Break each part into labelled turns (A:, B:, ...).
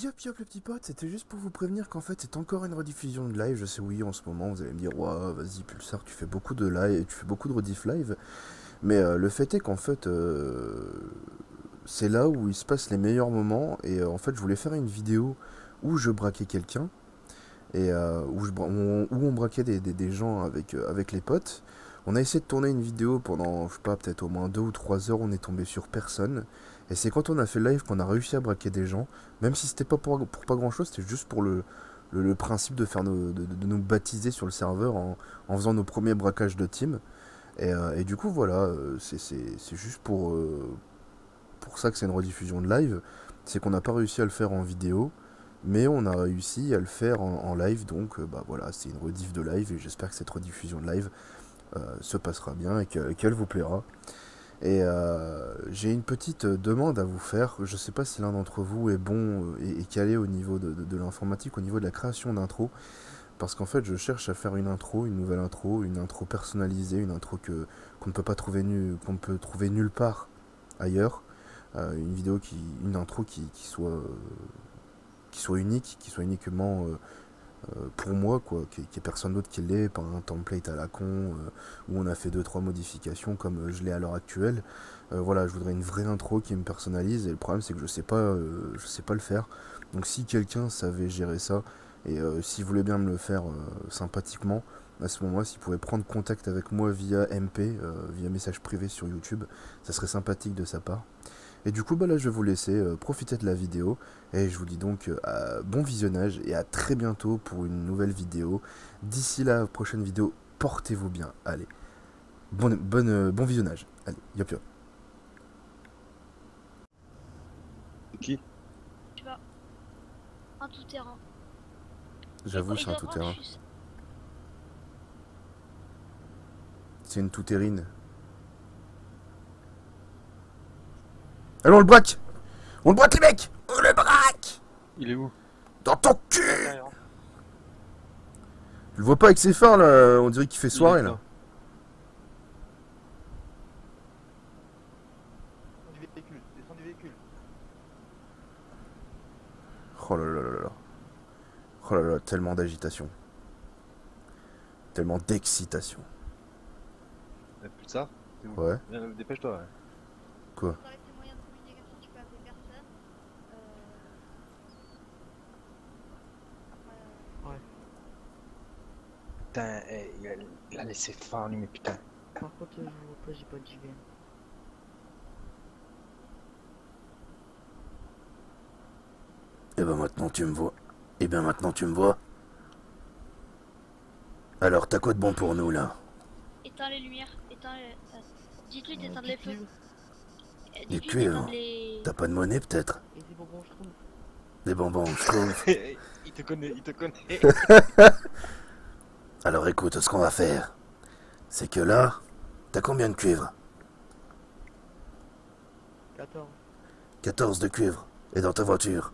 A: Yop yop les petits potes, c'était juste pour vous prévenir qu'en fait c'est encore une rediffusion de live. Je sais oui en ce moment vous allez me dire ouais vas-y Pulsar tu fais beaucoup de live, tu fais beaucoup de rediff live, mais le fait est qu'en fait c'est là où il se passe les meilleurs moments et en fait je voulais faire une vidéo où je braquais quelqu'un et où on braquait des gens avec les potes. On a essayé de tourner une vidéo pendant, je sais pas, peut-être au moins 2 ou 3 heures, on est tombé sur personne. Et c'est quand on a fait le live qu'on a réussi à braquer des gens, même si c'était pas pour pas grand chose, c'était juste pour le principe de faire de nous baptiser sur le serveur en faisant nos premiers braquages de team. Et du coup, voilà, c'est juste pour ça que c'est une rediffusion de live. C'est qu'on n'a pas réussi à le faire en vidéo, mais on a réussi à le faire en live. Donc, bah voilà, c'est une rediff de live et j'espère que cette rediffusion de live se passera bien et qu'elle vous plaira. Et j'ai une petite demande à vous faire. Je sais pas si l'un d'entre vous est bon et calé au niveau de l'informatique, au niveau de la création d'intro. Parce qu'en fait, je cherche à faire une intro, une intro personnalisée, une intro qu'on ne peut pas trouver qu'on ne peut trouver nulle part ailleurs. Une intro qui soit unique, qui soit uniquement pour moi, quoi, qu'il n'y ait personne d'autre qui l'ait, pas un template à la con, où on a fait deux trois modifications comme je l'ai à l'heure actuelle. Voilà, je voudrais une vraie intro qui me personnalise, et le problème c'est que je sais pas le faire. Donc si quelqu'un savait gérer ça, et s'il voulait bien me le faire sympathiquement, à ce moment-là, s'il pouvait prendre contact avec moi via MP, via message privé sur YouTube, ça serait sympathique de sa part. Et du coup, bah là, je vais vous laisser profiter de la vidéo. Et je vous dis donc bon visionnage et à très bientôt pour une nouvelle vidéo. D'ici la prochaine vidéo, portez-vous bien. Allez, bon visionnage. Allez, yop yop.
B: Qui?
C: Tu vois, un tout-terrain.
A: J'avoue, c'est un tout-terrain. C'est une tout-terrine. Allons, on le braque! On le braque, les mecs! On le braque!
B: Il est où?
A: Dans ton cul! Tu le vois pas avec ses phares là? On dirait qu'il fait soirée là.
B: Descends du véhicule.
A: Oh là là là là. Oh là là, tellement d'agitation. Tellement d'excitation.
B: Plus ça?
A: Ouais.
B: Dépêche-toi. Ouais.
A: Quoi?
C: Avec tes moyens de communication, tu peux appeler personne.
B: Ouais. Putain, il a laissé faire lui, mais putain.
D: Par contre, je vois pas, j'ai pas de JVM.
A: Et ben maintenant tu me vois. Et bien maintenant tu me vois. Alors t'as quoi de bon pour nous là?
C: Éteins les lumières, dites-lui d'éteindre les feux.
A: Du
C: Dites-lui
A: cuivre.
C: d'éteindre les...
A: T'as pas de monnaie peut-être?
D: Et des bonbons, je trouve.
A: Des bonbons, je trouve.
B: Il te connaît, il te connaît.
A: Alors écoute, ce qu'on va faire, c'est que là, t'as combien de cuivre?
D: 14.
A: 14 de cuivre. Et dans ta voiture?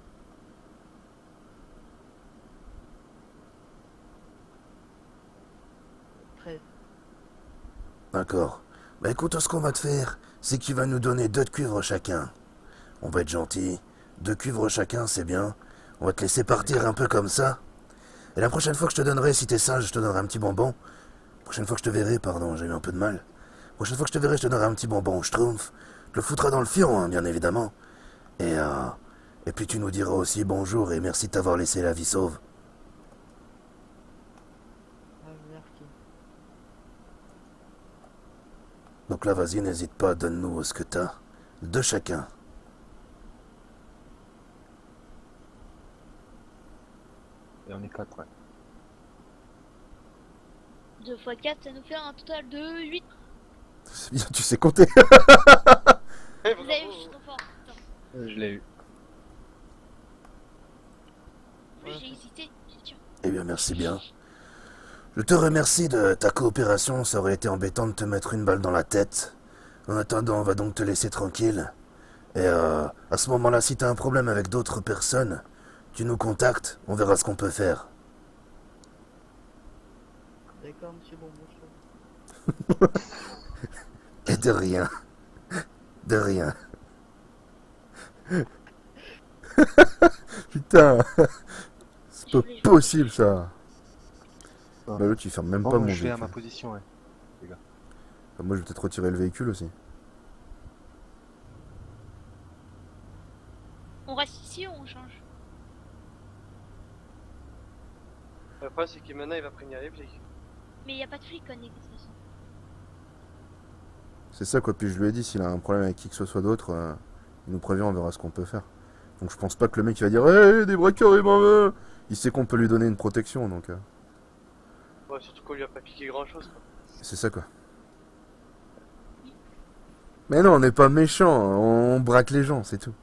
D: 13.
A: D'accord. Bah écoute, ce qu'on va te faire, c'est qu'il va nous donner 2 de cuivre chacun. On va être gentil. 2 cuivres chacun, c'est bien. On va te laisser partir un peu comme ça. Et la prochaine fois que je te donnerai, si t'es sage, je te donnerai un petit bonbon. La prochaine fois que je te verrai, pardon, j'ai eu un peu de mal. La prochaine fois que je te verrai, je te donnerai un petit bonbon, schtroumpf. Tu le foutras dans le fion, hein, bien évidemment. Et puis tu nous diras aussi bonjour et merci de t'avoir laissé la vie sauve.
D: Ah, merci.
A: Donc là, vas-y, n'hésite pas, donne-nous ce que t'as. 2 chacun.
B: Et on est 4, ouais.
C: 2 x 4, ça nous fait un total de 8.
A: C'est bien, tu sais compter.
C: Vous avez vu, je suis trop fort. Putain.
B: Je l'ai eu.
C: Oui, j'ai hésité, j'ai dit.
A: Eh bien, merci bien. Je te remercie de ta coopération, ça aurait été embêtant de te mettre une balle dans la tête. En attendant, on va donc te laisser tranquille. Et à ce moment-là, si t'as un problème avec d'autres personnes, tu nous contactes, on verra ce qu'on peut faire.
D: D'accord, monsieur Bonbon, je
A: Et de rien. De rien. Putain, c'est
C: Je
A: pas
C: voulais-
A: possible ça.
B: Ouais.
A: Bah l'autre il ferme même
B: Bon,
A: pas
B: moi,
A: mon
B: je vais à
A: véhicule.
B: ma position, ouais.
A: Bah, moi je vais peut-être retirer le véhicule aussi.
C: On reste ici ou on change?
E: Le problème, c'est que maintenant, il va prévenir les flics.
C: Mais y a pas de flic connecté de toute façon.
A: C'est ça quoi, puis je lui ai dit s'il a un problème avec qui que ce soit d'autre, il nous prévient, on verra ce qu'on peut faire. Donc je pense pas que le mec il va dire hey, des braqueurs il m'en veut. Il sait qu'on peut lui donner une protection donc
E: Ouais, surtout qu'on lui a pas piqué grand chose, quoi.
A: c'est ça quoi. Mais non, on n'est pas méchant, on braque les gens, c'est tout.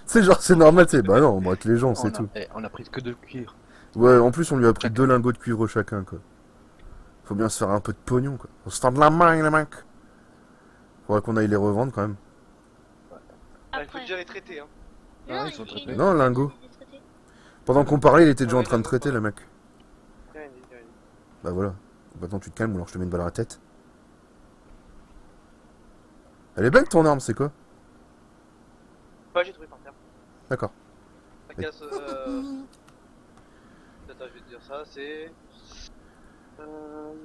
A: C'est genre c'est normal, c'est bah non, on braque les gens, c'est tout.
B: On a pris que de cuivre.
A: Ouais, en plus on lui a pris
B: Chacun.
A: 2 lingots de cuivre chacun quoi. Faut bien se faire un peu de pognon quoi. On se tend de la main les mecs. Faudrait qu'on aille les revendre quand même.
E: Ah, il faut
C: Après.
E: déjà les traiter, hein.
B: Ah,
C: Non,
B: ils sont
C: il-
B: traités.
C: il-
A: Non,
C: il-
A: lingot.
C: il est traité.
A: Pendant qu'on parlait, il était déjà
E: Ah
A: en
E: oui,
A: train de
E: d'accord,
A: traiter le
E: pardon.
A: mec.
E: Rien dit, rien dit.
A: Bah voilà. Maintenant tu te calmes ou alors je te mets une balle à la tête. Elle est belle ton arme, c'est quoi?
E: Pas, j'ai trouvé par terre.
A: D'accord.
E: La casse, Attends, je vais te dire ça, c'est...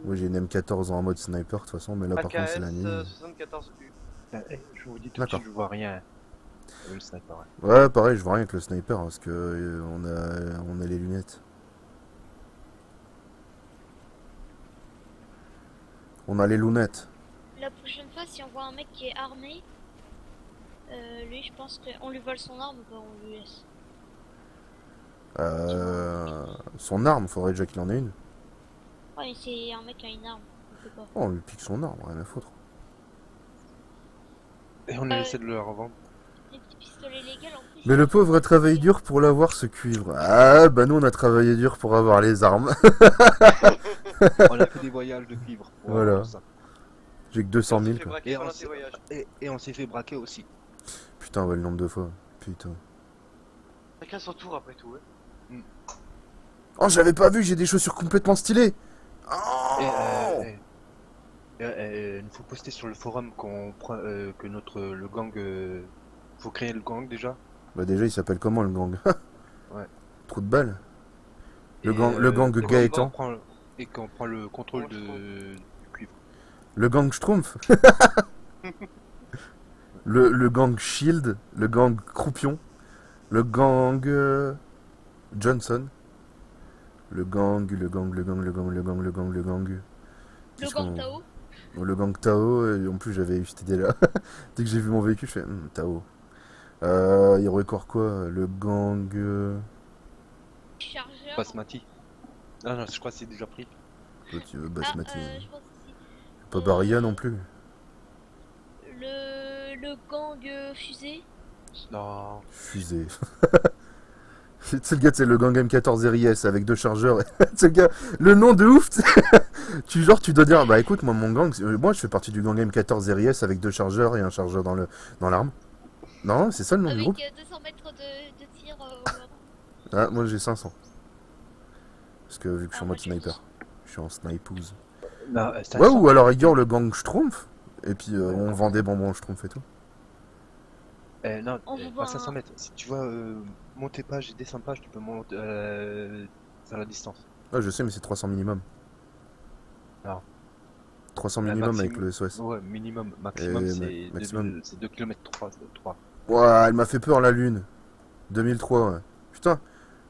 A: Moi j'ai une M14 en mode sniper de toute façon, mais là par contre c'est la nuit.
E: AKS 74U.
B: Je vous dis tout de
A: D'accord.
B: suite, je vois rien. Le sniper, ouais.
A: Ouais, pareil, je vois rien avec le sniper parce que on a les lunettes. On a les lunettes.
C: La prochaine fois, si on voit un mec qui est armé, lui, je pense qu'on lui vole son arme ou pas, on lui laisse.
A: Son arme, faudrait déjà qu'il en ait une.
C: Ouais, mais c'est un mec qui a une arme, on peut pas.
A: Oh, on lui pique son arme, rien à foutre.
B: Et on a essayé de le revendre.
C: Les petits pistolets légaux en plus.
A: Mais le pauvre a travaillé dur pour l'avoir ce cuivre. Ah, bah nous on a travaillé dur pour avoir les armes.
B: On a fait des voyages de cuivre. pour
A: Voilà.
B: avoir ça.
A: J'ai que 200
E: On s'est
A: 000
E: fait
A: quoi.
E: braquer
B: Et
E: pendant
B: on
E: tes
B: s'est-
E: voyages.
B: Et on s'est fait braquer aussi.
A: Putain, ouais, le nombre de fois. Putain.
E: Chacun son tour après tout, ouais.
A: Oh, j'avais pas vu, j'ai des chaussures complètement stylées. Oh
B: Il faut poster sur le forum que le gang. Faut créer le gang déjà.
A: Bah déjà, il s'appelle comment le gang?
B: Ouais.
A: Trou de balle. Le
B: Et,
A: gang
B: et qu'on
A: Gaëtan.
B: Et qu'on prend le contrôle du cuivre.
A: Le gang Schtroumpf. le gang Shield. Le gang Croupion. Le gang Johnson. Le gang.
C: Le gang Tao.
A: Le gang Tao, et en plus j'avais eu cette idée là. Dès que j'ai vu mon véhicule, je fais Tao. Il y aurait encore quoi? Le gang.
C: Chargeur.
B: Basmati. Ah non, je crois que c'est déjà pris.
A: Petit Basmati.
C: Je pense aussi.
A: Pas Barilla non plus.
C: Le gang fusée.
B: Non.
A: Fusée. C'est le gars, c'est le gang M14 RIS avec 2 chargeurs. C'est le gars, le nom de ouf. Tu dois dire, bah écoute, moi mon gang, moi je fais partie du gang M14 RIS avec 2 chargeurs et un chargeur dans l'arme. Non, c'est ça le nom du
C: Avec
A: groupe.
C: 200 mètres de tir.
A: Ah, moi j'ai 500. Parce que vu que je suis en
C: Ah,
A: mode
C: moi, j'ai
A: sniper, je suis en snipeuse.
B: Non,
A: Ouais, ou alors rigueur le gang Schtroumpf. Et puis on vend des bonbons Schtroumpf et tout.
B: Non,
C: On vous
B: pas
C: voit
B: 500
C: un-
B: mètres. Si tu vois monter page et descendre page, tu peux monter faire la distance.
A: Ah, je sais, mais c'est 300 minimum.
B: Non.
A: 300
B: La
A: minimum avec
B: maximum.
A: le SOS.
B: Ouais, minimum. Maximum,
A: Et
B: c'est
A: maximum.
B: 2 km 3.
A: Ouah, elle m'a fait peur la lune. 2003, ouais. Putain,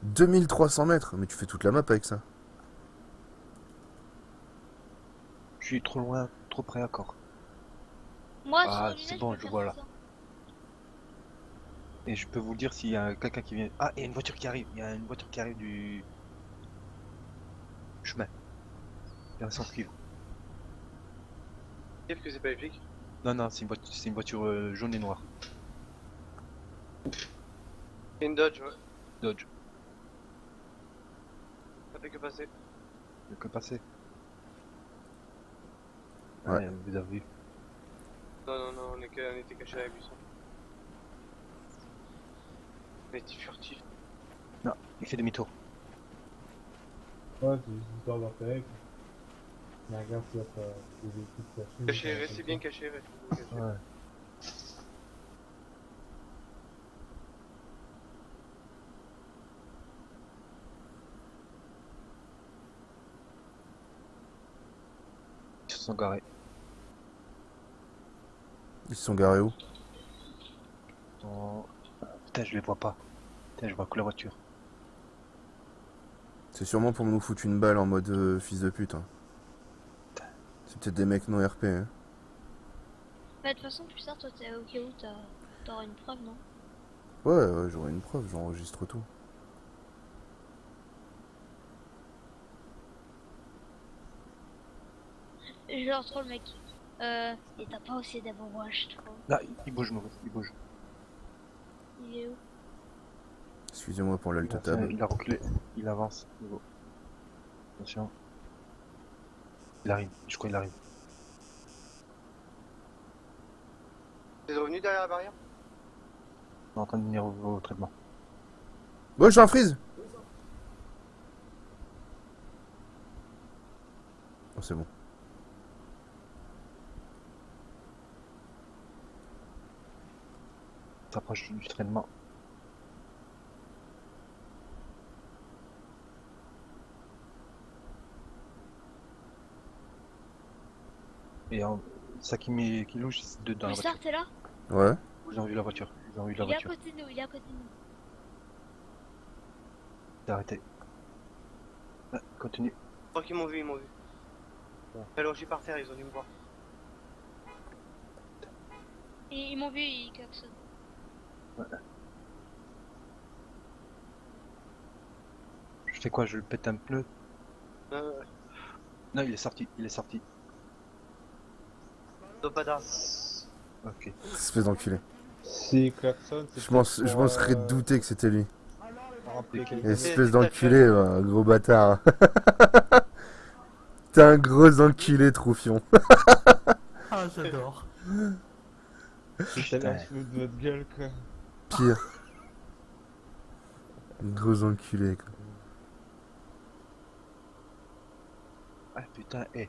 A: 2300 mètres. Mais tu fais toute la map avec ça.
B: Je suis trop loin, trop près à corps.
C: Moi,
B: Ah,
C: sur le
B: c'est
C: lunettes,
B: bon,
C: je peux
B: je
C: faire
B: vois là.
C: 600.
B: Et je peux vous dire s'il y a quelqu'un qui vient. Ah, il y a une voiture qui arrive. Il y a une voiture qui arrive du chemin. Il y a un sans cuivre.
E: Qu'est-ce que c'est pas les flics?
B: Non, non, c'est une voiture jaune et noire.
E: C'est une Dodge, ouais.
B: Dodge.
E: Ça fait que passer.
B: Il y a que passer.
A: Ouais.
B: Ah, vous avez vu.
E: Non, on était cachés à la buisson. On était furtifs.
B: Non, il fait demi-tour.
F: Ouais, c'est juste une histoire d'intérêt. Mais regarde s'il y a pas des véhicules cachés.
E: Caché, restez bien caché, restez bien caché.
B: Ouais. sont garés.
A: Ils se sont garés où?
B: Putain, je les vois pas. Putain, je vois que la voiture.
A: C'est sûrement pour nous foutre une balle en mode fils de pute. Hein. C'est peut-être des mecs non RP. Hein.
C: Bah, de toute façon, plus tard, toi, t'es au cas où t'auras une preuve, non?
A: Ouais, j'aurai une preuve, j'enregistre tout.
C: Genre, trop le mec. Et t'as pas aussi d'Overwatch, trop.
B: Là, il bouge, Maurice, il bouge.
C: Il est où?
A: Excusez-moi pour
B: Il
A: l'alt
B: a,
A: tab.
B: il a reculé, il avance. Niveau. Attention. Il arrive, je crois qu'il arrive.
E: T'es revenu derrière la barrière?
B: On est en train de venir au traitement.
A: Ouais, j'ai un freeze. Oh, c'est bon.
B: On s'approche du traitement. Et ça qui louche, c'est dedans la voiture.
C: Pulsar, t'es là?
A: Ouais.
B: Ils ont vu la voiture. Ils ont vu la
C: Il est à
B: voiture.
C: côté de nous, il est à côté de nous.
B: T'es arrêté. Ah, continue.
E: Je crois qu'ils m'ont vu, ils m'ont vu. Alors, je suis par terre, ils ont dû me voir.
C: Et ils m'ont vu, ils klaxonnent.
B: Je fais quoi? Je le pète un pneu?
E: Euh,
B: Non, il est sorti. Il est sorti.
E: Dopada.
B: Ok.
A: Espèce d'enculé.
F: Si klaxon, c'est
A: Je m'en serais douté que c'était lui.
F: rappeler
B: Ok.
F: quelqu'un
A: Espèce d'enculé, bah, gros bâtard. T'es un gros enculé, Troufion.
D: Ah, j'adore.
F: d'autre. T'as l'air fou de votre gueule, quoi.
A: Pire. Gros enculé, quoi.
B: Ah putain, hé.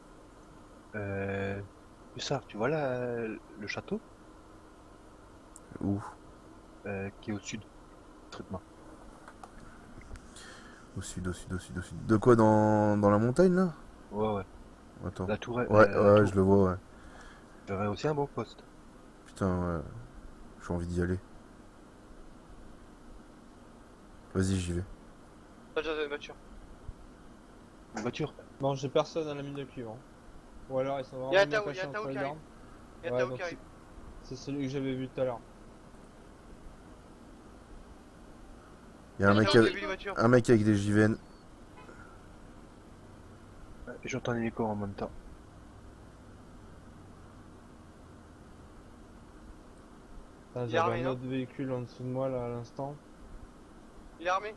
B: Hussard, tu vois là le château
A: Où?
B: qui est au sud du traitement.
A: Au sud, au sud, au sud, au sud. De quoi, dans la montagne, là?
B: Ouais, ouais.
A: Attends.
B: La tour,
A: Ouais, ouais, je le vois, ouais.
B: j'aurais aussi un bon poste.
A: Putain, ouais. J'ai envie d'y aller. Vas-y, j'y vais.
E: Ah, j'ai une voiture.
B: Une voiture.
F: Non, j'ai personne à la mine de cuivre. Hein. Ou alors ils sont vraiment
E: Y'a
F: bien
E: Tao,
F: cachés
E: y'a
F: entre
E: Tao
F: les
E: qui arrive.
F: arbres.
E: Y'a
F: Ouais,
E: Tao
F: donc
E: qui arrive.
F: c'est celui que j'avais vu tout à l'heure.
A: Il y a un mec,
E: J'ai
A: avec...
E: vu une voiture.
A: un mec avec des JVN.
B: J'entends l'hélico en même temps.
F: Ah,
E: Il est
F: j'avais
E: armé,
F: un
E: non
F: autre véhicule en dessous de moi là à l'instant.
E: Il est armé.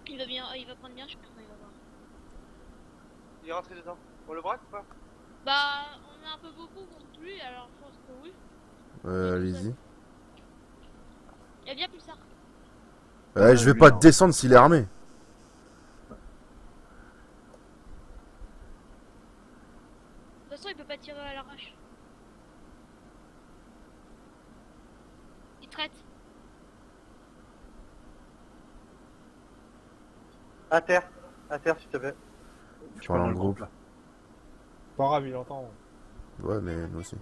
C: Il va bien, il va prendre bien, je sais pas comment il va voir.
E: Il est rentré dedans. On le braque ou pas?
C: Bah, on est un peu beaucoup contre lui, alors je pense que oui.
A: Allez-y.
C: Il y a bien Pulsar.
A: Ouais, je vais pas te descendre s'il est armé.
C: De toute façon, il peut pas tirer à l'arrache. Il traite.
E: À terre, s'il te plaît.
A: Tu parles en groupe.
B: là.
F: Pas grave, il entend.
A: Ouais, mais nous aussi.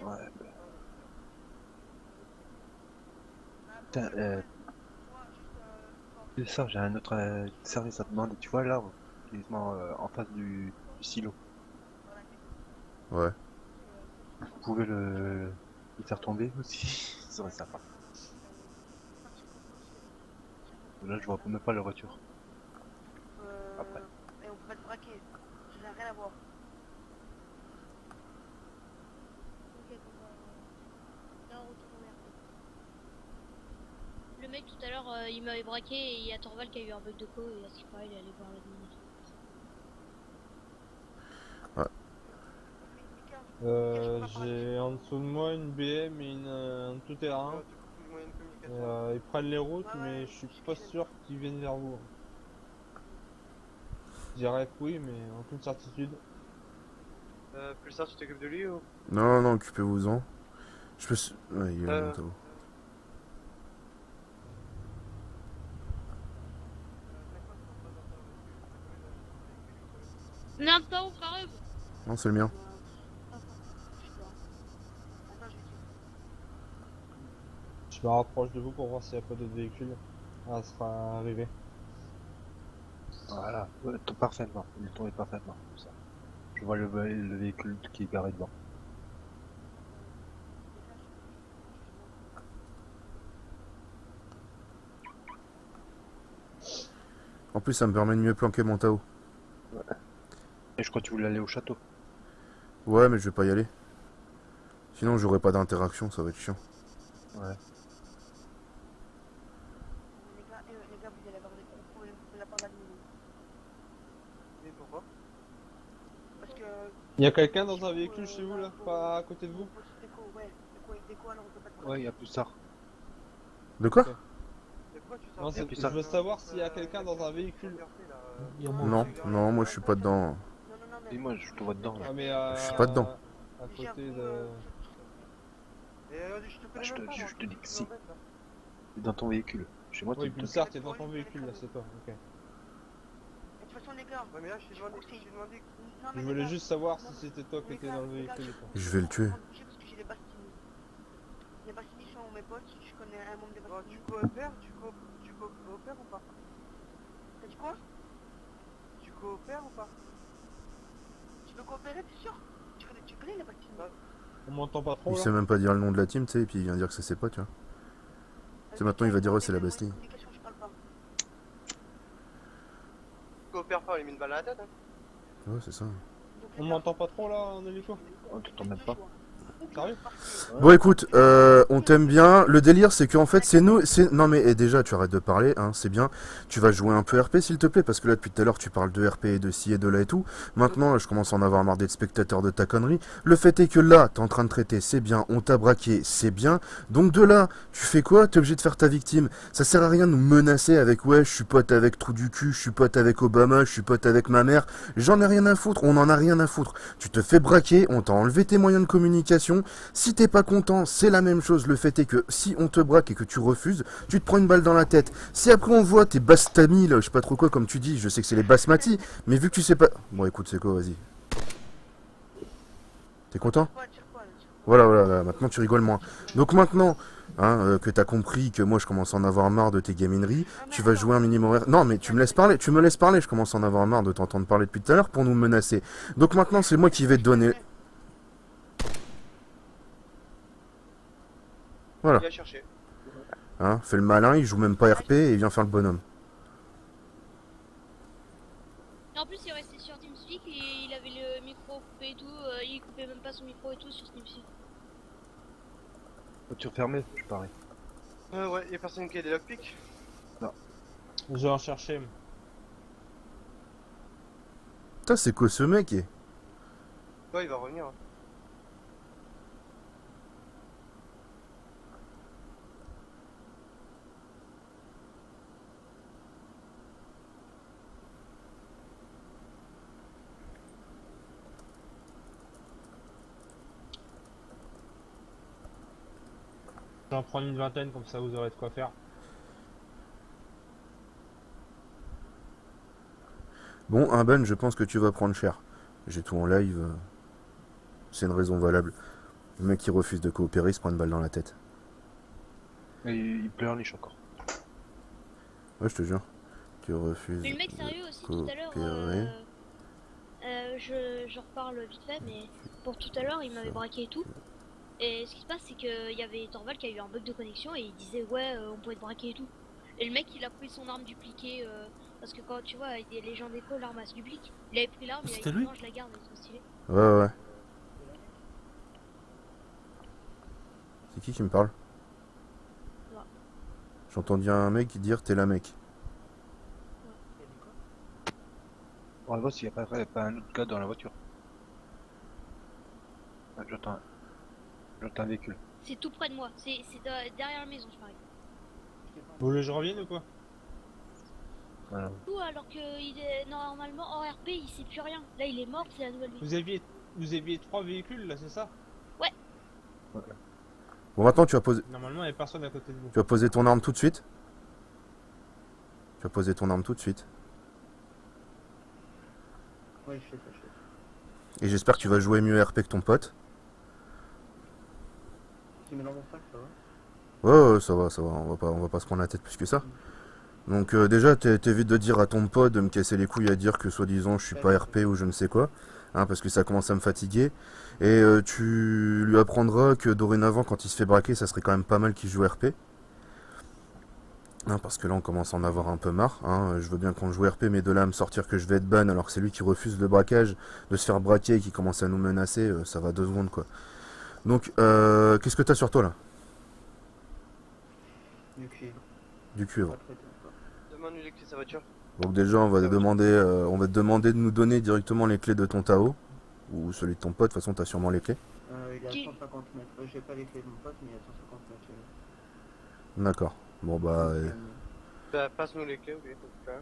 B: Ouais. Putain, ça, j'ai un autre service à te demander. Tu vois l'arbre qui est en face du silo.
A: Ouais.
B: Vous pouvez le faire tomber aussi. Ça serait sympa. Là, je vois même pas la voiture. Après.
E: Et on peut pas te braquer. Ça n'a rien à voir.
C: Le mec tout à l'heure, il m'avait braqué et il y a Torval qui a eu un bug de co et à ce qu'il paraît, il est allé voir la minute.
F: J'ai en dessous de moi une BM et un tout-terrain. Ils prennent les routes, mais je suis pas sûr qu'ils viennent vers vous. Je dirais que oui, mais aucune certitude.
E: Plus tard, tu t'occupes de lui ou?
A: Non, non, occupez-vous-en. Je peux... Ouais, il est là, Tao.
C: Combien de temps quand même?
A: Non, c'est le mien.
F: Je me rapproche de vous pour voir s'il n'y a pas d'autres véhicules. Ah, ça sera arrivé.
B: Voilà, ouais, parfaitement. Il est tombé parfaitement. Comme ça. Je vois le véhicule qui est garé devant.
A: En plus, ça me permet de mieux planquer mon Tao.
B: Et je crois que tu voulais aller au château.
A: Ouais, mais je vais pas y aller. Sinon, j'aurai pas d'interaction, ça va être chiant.
B: Ouais.
E: Les gars, vous allez avoir des gros problèmes de la part d'admin. Mais pourquoi? Parce que...
F: Il y a quelqu'un dans un véhicule chez vous là, pas à côté de vous?
E: Ouais, déco, alors on peut pas te
B: Ouais, il y a plus tard.
A: De quoi?
E: De quoi tu
F: Non,
E: sors?
F: je veux savoir s'il y a quelqu'un dans un véhicule.
D: Il y a moi
A: Non,
D: aussi.
A: non, moi je suis pas dedans.
E: Non, mais...
B: Et moi, je te vois dedans là.
F: Ah, mais
A: Je suis pas dedans.
F: À côté de.
B: Je te dis que si. T'es dans ton véhicule. Chez moi,
F: Oui,
B: t'es
F: Pulsar, t'es dans ton véhicule là, c'est toi. Ok.
E: De toute façon, les gars... Ouais, mais là, je t'ai demandé...
F: Je voulais juste savoir si c'était toi qui étais dans le véhicule. Quoi.
A: Je vais le tuer.
E: Parce que j'ai les Bastini. Les Bastini sont mes potes, je connais un membre des Bastini. Tu coopères ou pas? T'as dit quoi? Tu coopères ou pas? Tu veux coopérer, t'es sûr? Tu connais les Bastini?
F: On m'entend pas trop
A: Il
F: là?
A: sait même pas dire le nom de la team, tu sais, et puis il vient dire que c'est ses potes, tu vois. C'est maintenant, il va dire, ouais, c'est la Bastille.
E: Je parle pas.
G: Coopère pas, on lui met une balle à la tête. Hein.
A: Ouais, c'est ça.
F: On m'entend pas trop là en hélico?
B: Oh, tu t'en mets pas.
F: Sérieux?
A: Bon, écoute, on t'aime bien. Le délire, c'est qu'en fait, c'est nous. Non, mais et déjà, tu arrêtes de parler, hein, c'est bien. Tu vas jouer un peu RP, s'il te plaît, parce que là, depuis tout à l'heure, tu parles de RP et de ci et de là et tout. Maintenant, là, je commence à en avoir marre d'être spectateur de ta connerie. Le fait est que là, t'es en train de traiter, c'est bien. On t'a braqué, c'est bien. Donc, de là, tu fais quoi? T'es obligé de faire ta victime. Ça sert à rien de nous menacer avec, ouais, je suis pote avec Trou du cul, je suis pote avec Obama, je suis pote avec ma mère. J'en ai rien à foutre, on en a rien à foutre. Tu te fais braquer, on t'a enlevé tes moyens de communication. Si t'es pas content, c'est la même chose. Le fait est que si on te braque et que tu refuses, tu te prends une balle dans la tête. Si après on voit tes bastamis, là, je sais pas trop quoi, comme tu dis, je sais que c'est les basmati, mais vu que tu sais pas... Bon, écoute, c'est quoi, vas-y. T'es content? Voilà, voilà, maintenant tu rigoles moins. Donc maintenant, hein, que t'as compris que moi je commence à en avoir marre de tes gamineries, tu vas jouer un minimum... Non, mais tu me laisses parler, je commence à en avoir marre de t'entendre parler depuis tout à l'heure pour nous menacer. Donc maintenant, c'est moi qui vais te donner... Voilà.
G: Il a cherché.
A: Hein, fais le malin, il joue même pas RP et il vient faire le bonhomme.
C: Et en plus, il restait sur TeamSpeak et il avait le micro coupé et tout. Il coupait même pas son micro et tout sur TeamSpeak.
B: Voiture fermée, je parie.
G: Ouais, y'a personne qui a des lockpicks.
F: Je vais en chercher.
A: Putain, c'est quoi ce mec?
G: Ouais, il va revenir. Hein.
F: J'en prends une vingtaine, comme ça vous aurez de quoi faire.
A: Bon, un ban, je pense que tu vas prendre cher. J'ai tout en live. C'est une raison valable. Le mec qui refuse de coopérer, il se prend une balle dans la tête.
B: Et il pleurniche encore.
A: Ouais, je te jure. Tu refuses
C: Mais le mec
A: de
C: sérieux aussi, tout à l'heure.
A: coopérer.
C: Je reparle vite fait, mais pour tout à l'heure, il m'avait braqué et tout. Et ce qui se passe, c'est qu'il y avait Torvald qui a eu un bug de connexion et il disait ouais, on pourrait te braquer et tout. Et le mec, il a pris son arme dupliquée parce que quand tu vois, les gens d'écho, l'arme elle se duplique. Il avait pris l'arme, il a
D: C'était
C: dit
D: lui
C: non, je la garde, elle est trop stylée.
A: Ouais, ouais. C'est qui me parle?
C: Toi.
A: J'ai entendu un mec dire t'es la mec.
B: On va voir s'il n'y a pas un autre gars dans la voiture. Ah, j'entends un véhicule.
C: C'est tout près de moi, c'est derrière la maison, je parie.
F: Vous voulez que je revienne ou quoi?
B: Voilà.
C: Tout alors que il est normalement en RP, il sait plus rien. Là, il est mort, c'est la nouvelle vie.
F: Vous aviez 3 véhicules là, c'est ça?
A: Bon, maintenant tu vas poser...
F: Normalement, il n'y a personne à côté de vous.
A: Tu vas poser ton arme tout de suite. Tu vas poser ton arme tout de suite.
D: Ouais, je fais ça, je fais ça.
A: Et j'espère que tu vas jouer mieux RP que ton pote.
D: Tu mets dans mon sac, ça va?
A: Ouais, ça va, on va pas se prendre la tête plus que ça. Donc déjà, t'évites de dire à ton pote de me casser les couilles à dire que soi-disant je suis pas RP ou je ne sais quoi, hein, parce que ça commence à me fatiguer. Et tu lui apprendras que dorénavant, quand il se fait braquer, ça serait quand même pas mal qu'il joue RP. Hein, parce que là, on commence à en avoir un peu marre. Hein. Je veux bien qu'on joue RP, mais de là à me sortir que je vais être ban alors que c'est lui qui refuse le braquage, de se faire braquer et qui commence à nous menacer, ça va 2 secondes quoi. Donc, qu'est-ce que t'as sur toi là?
D: Du cuivre.
A: Du cuivre.
D: Pas traité encore.
G: Demande-lui les clés de sa voiture.
A: Donc déjà, on va te demander de nous donner directement les clés de ton Tao. Ou celui de ton pote, de toute façon, t'as sûrement les clés.
D: Il est à
C: Qui
D: 150 mètres. J'ai pas les clés de mon pote, mais il est à 150 mètres.
A: D'accord. Bon bah...
G: Bah, passe-nous les clés, ok, quand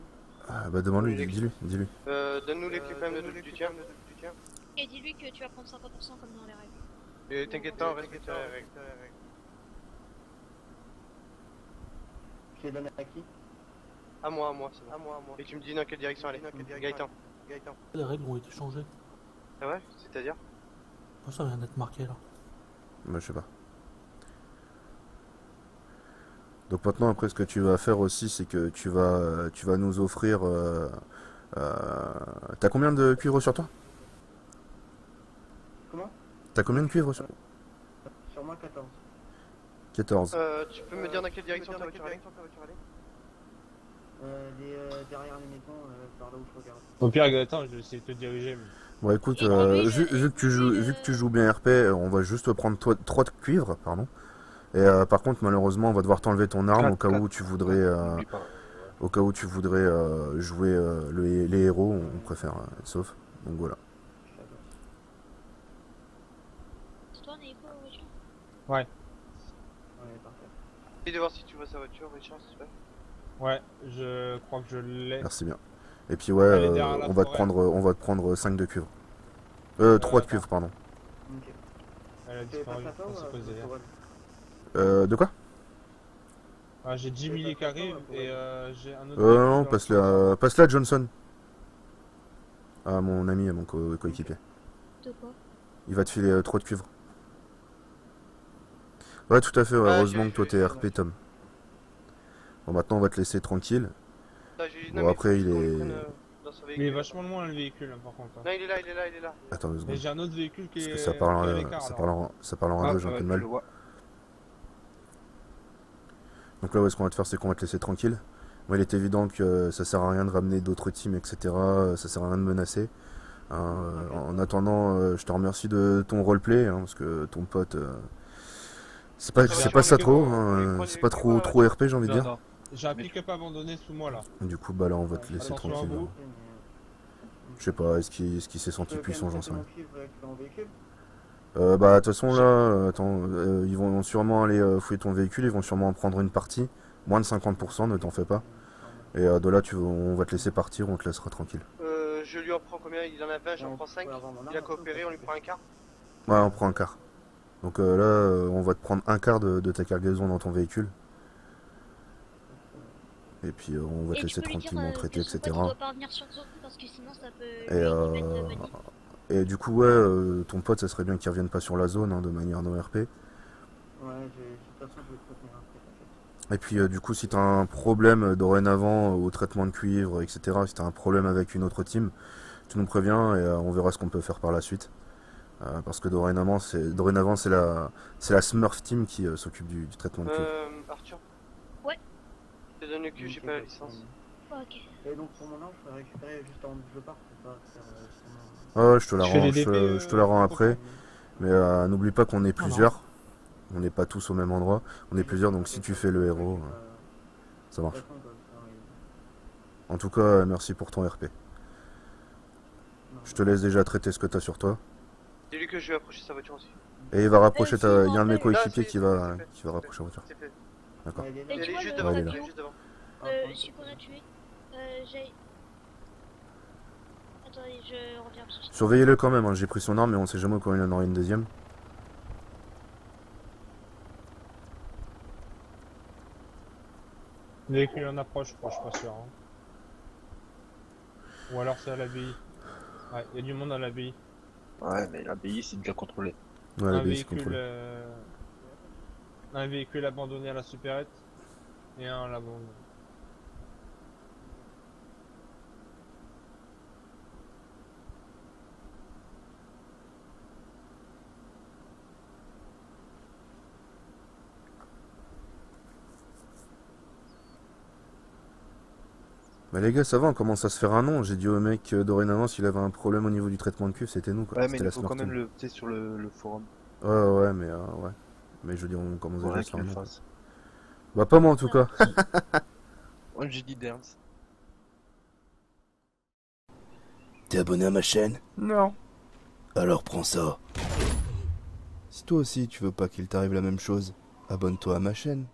G: même.
A: demande-lui,
G: Les clés.
A: dis-lui.
G: Donne-nous les clés quand même du tien.
C: Et dis-lui que tu vas prendre 50% comme dans les règles.
G: Et t'inquiète pas, on respecte les règles.
D: Je les donne à qui?
G: À moi, c'est bon. À moi. Et tu me dis dans quelle direction aller. Gaëtan.
H: Les règles ont été changées.
G: Ah ouais? C'est-à-dire?
H: Ça vient d'être marqué là.
A: Bah, je sais pas. Donc maintenant, après, ce que tu vas faire aussi, c'est que tu vas nous offrir... T'as combien de cuivre sur toi?
D: Comment?
A: T'as combien de cuivre sur...
D: Sur moi, 14.
A: 14.
G: Tu peux me dire dans quelle direction ta voiture aller?
D: Derrière les maisons, par là où je regarde.
F: Au pire, Gaëtan, je vais essayer de te diriger. Mais...
A: Bon écoute, vu que tu joues bien RP, on va juste prendre 3 de cuivre, pardon. Et par contre, malheureusement, on va devoir t'enlever ton arme au cas où tu voudrais, jouer les héros, on préfère être sauf. Donc voilà.
C: C'est toi, Nico, voiture?
F: Ouais,
D: Ouais, parfait.
G: Essaye de voir si tu vois sa voiture, Richard, s'il te plaît.
F: ouais, je crois que je l'ai.
A: Merci bien. Et puis ouais,
F: Elle est derrière la
A: on va te
F: forêt.
A: prendre 5 de cuivre. 3 de cuivre, pardon.
D: Ok.
F: Elle a
D: Tu veux pas
F: disparu,
D: ça, toi,
F: on s'est posé là.
A: De quoi?
F: Ah, j'ai 10 milli qui arrivent et j'ai un autre.
A: Non,
F: véhicule
A: passe-la à Johnson. À mon ami, à mon coéquipier.
C: De quoi?
A: Il va te filer 3 de cuivre. Ouais, tout à fait, ouais,
G: Ah,
A: heureusement
G: j'ai-
A: que toi t'es
G: j'ai-
A: RP, Tom. Bon, maintenant on va te laisser tranquille.
G: Non,
A: Bon, après, il
G: faut qu'on le
A: est-
G: prenne, dans son
F: Il est
G: véhicule.
F: vachement loin le véhicule hein, par contre. hein.
G: Non, il est là.
A: Attends 2
F: Mais
A: secondes.
F: j'ai un autre véhicule qui
A: Parce
F: est
A: que ça
F: qui est
A: parle,
F: à l'écart, alors.
A: ça parle en radio, j'ai un peu de mal.
B: je le vois.
A: Donc là, ouais, ce qu'on va te faire, c'est qu'on va te laisser tranquille. Moi, il est évident que ça sert à rien de ramener d'autres teams, etc. Ça sert à rien de menacer. Hein, en attendant, je te remercie de ton roleplay, hein, parce que ton pote, c'est pas ça trop, hein, c'est pas trop RP, j'ai envie de
B: Non,
A: dire.
B: non.
F: J'ai un pick-up abandonné sous moi là.
A: Du coup, bah là, on va te laisser
F: Attention à
A: tranquille.
F: vous.
A: Je sais pas, est-ce qu'il s'est senti puissant, j'en sais rien.
D: Avec mon véhicule.
A: Bah, de toute façon, là, attends, ils vont sûrement aller fouiller ton véhicule, ils vont sûrement en prendre une partie. Moins de 50%, ne t'en fais pas. Et de là, on va te laisser partir, on te laissera tranquille.
G: Je lui en prends combien? Il en a 20, j'en prends 5. Il a coopéré, on lui prend un quart.
A: Ouais, on prend un quart. Donc là, on va te prendre un quart de ta cargaison dans ton véhicule. Et puis on va te
C: Et tu
A: laisser
C: peux lui dire
A: tranquillement traiter,
C: que son
A: etc.
C: pote, il doit pas venir sur zone parce que sinon ça peut
A: Et,
C: lui mettre banni.
A: et du coup, ouais, ton pote, ça serait bien qu'il revienne pas sur la zone, hein, de manière non RP.
D: Ouais, de toute façon, je vais te retenir après, t'inquiète.
A: Et puis du coup, si t'as un problème dorénavant au traitement de cuivre, etc., si t'as un problème avec une autre team, tu nous préviens et on verra ce qu'on peut faire par la suite. Parce que dorénavant, c'est la Smurf team qui s'occupe du traitement de cuivre.
G: Arthur?
C: Ouais.
G: Je te donne le cul, j'ai
D: Ok,
G: pas la
D: bah,
G: licence.
C: Ok.
D: Et donc pour mon arme, je peux récupérer juste avant que je parte, c'est pas faire
A: Ouais, je te la
F: Tu fais
A: rends,
F: les DP,
A: je te la rends après. Mais n'oublie pas qu'on est
H: non.
A: plusieurs. On n'est pas tous au même endroit. On est plusieurs, donc si tu fais le héros, ça marche. En tout cas, merci pour ton RP. Je te laisse déjà traiter ce que t'as sur toi.
G: Dis-lui que je vais approcher sa voiture aussi.
A: Et il va rapprocher
C: sinon,
A: il y a un de mes
C: après-
A: coéquipiers
G: Là,
A: qui va rapprocher la voiture.
G: C'est fait.
A: D'accord.
C: Et
G: Elle
C: tu
G: est
C: vois
G: juste
C: le
G: devant,
A: Ouais, il est
G: elle
A: là.
G: est juste devant.
C: celui qu'on a tué, j'ai... Attendez, je reviens tout de suite.
A: Surveillez-le quand même, hein. J'ai pris son arme, mais on sait jamais quand il en aura une deuxième.
F: Le véhicule en approche, je crois, je suis pas sûr. hein. Ou alors c'est à l'abbaye. Ouais, il y a du monde à l'abbaye.
B: Ouais, mais l'abbaye c'est déjà contrôlé.
A: Ouais,
F: un,
A: l'abbaye, c'est
F: véhicule,
A: contrôlé.
F: un véhicule abandonné à la supérette et un à l'abandon.
A: Bah les gars, ça va, on commence à se faire un nom. J'ai dit au mec dorénavant s'il avait un problème au niveau du traitement de cuve, c'était nous quoi.
B: Ouais, mais
A: C'était
B: il
A: la
B: faut
A: Smurf
B: quand même
A: Team.
B: le tu sais, sur le forum.
A: Ouais, mais ouais. Mais je veux dire, on commence déjà à
B: Ouais,
A: se
B: qu'il
A: faire un
B: le
A: nom.
B: fasse.
A: Bah pas moi en tout cas.
B: Ouais, j'ai dit Derns.
A: T'es abonné à ma chaîne?
B: Non.
A: Alors prends ça. Si toi aussi tu veux pas qu'il t'arrive la même chose, abonne-toi à ma chaîne.